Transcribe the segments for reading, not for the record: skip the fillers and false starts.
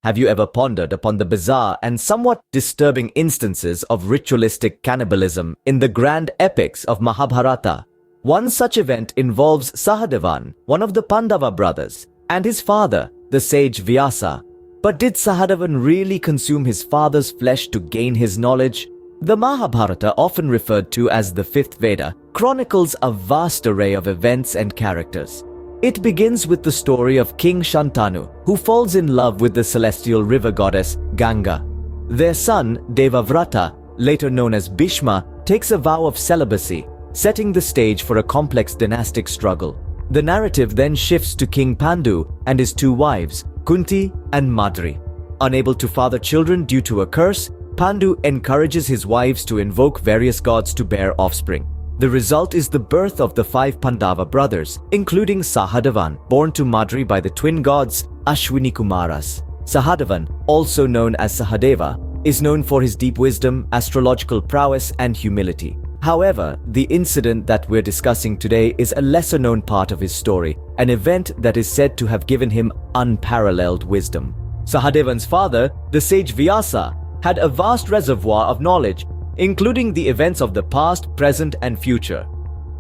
Have you ever pondered upon the bizarre and somewhat disturbing instances of ritualistic cannibalism in the grand epics of Mahabharata? One such event involves Sahadevan, one of the Pandava brothers, and his father, the sage Vyasa. But did Sahadevan really consume his father's flesh to gain his knowledge? The Mahabharata, often referred to as the fifth Veda, chronicles a vast array of events and characters. It begins with the story of King Shantanu, who falls in love with the celestial river goddess Ganga. Their son, Devavrata, later known as Bhishma, takes a vow of celibacy, setting the stage for a complex dynastic struggle. The narrative then shifts to King Pandu and his two wives, Kunti and Madri. Unable to father children due to a curse, Pandu encourages his wives to invoke various gods to bear offspring. The result is the birth of the 5 Pandava brothers, including Sahadevan, born to Madri by the twin gods Ashwini Kumaras. Sahadevan, also known as Sahadeva, is known for his deep wisdom, astrological prowess, and humility. However, the incident that we're discussing today is a lesser-known part of his story, an event that is said to have given him unparalleled wisdom. Sahadevan's father, the sage Vyasa, had a vast reservoir of knowledge, including the events of the past, present, and future.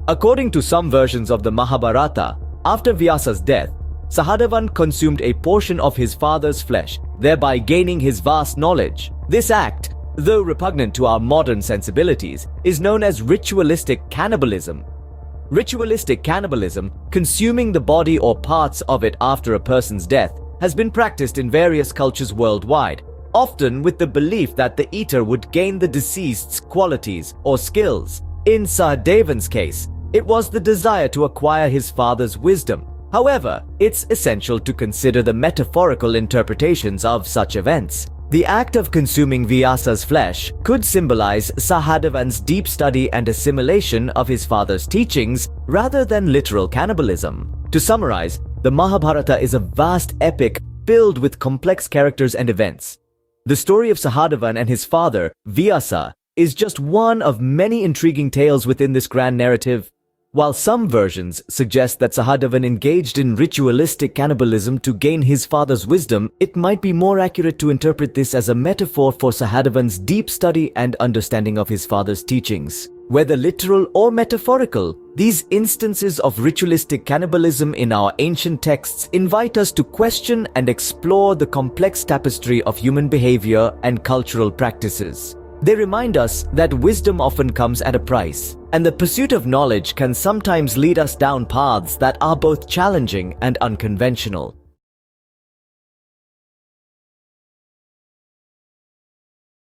According to some versions of the Mahabharata, after Vyasa's death, Sahadevan consumed a portion of his father's flesh, thereby gaining his vast knowledge. This act, though repugnant to our modern sensibilities, is known as ritualistic cannibalism. Ritualistic cannibalism, consuming the body or parts of it after a person's death, has been practiced in various cultures worldwide, often with the belief that the eater would gain the deceased's qualities or skills. In Sahadevan's case, it was the desire to acquire his father's wisdom. However, it's essential to consider the metaphorical interpretations of such events. The act of consuming Vyasa's flesh could symbolize Sahadevan's deep study and assimilation of his father's teachings rather than literal cannibalism. To summarize, the Mahabharata is a vast epic filled with complex characters and events. The story of Sahadevan and his father, Vyasa, is just one of many intriguing tales within this grand narrative. While some versions suggest that Sahadevan engaged in ritualistic cannibalism to gain his father's wisdom, it might be more accurate to interpret this as a metaphor for Sahadevan's deep study and understanding of his father's teachings. Whether literal or metaphorical, these instances of ritualistic cannibalism in our ancient texts invite us to question and explore the complex tapestry of human behavior and cultural practices. They remind us that wisdom often comes at a price, and the pursuit of knowledge can sometimes lead us down paths that are both challenging and unconventional.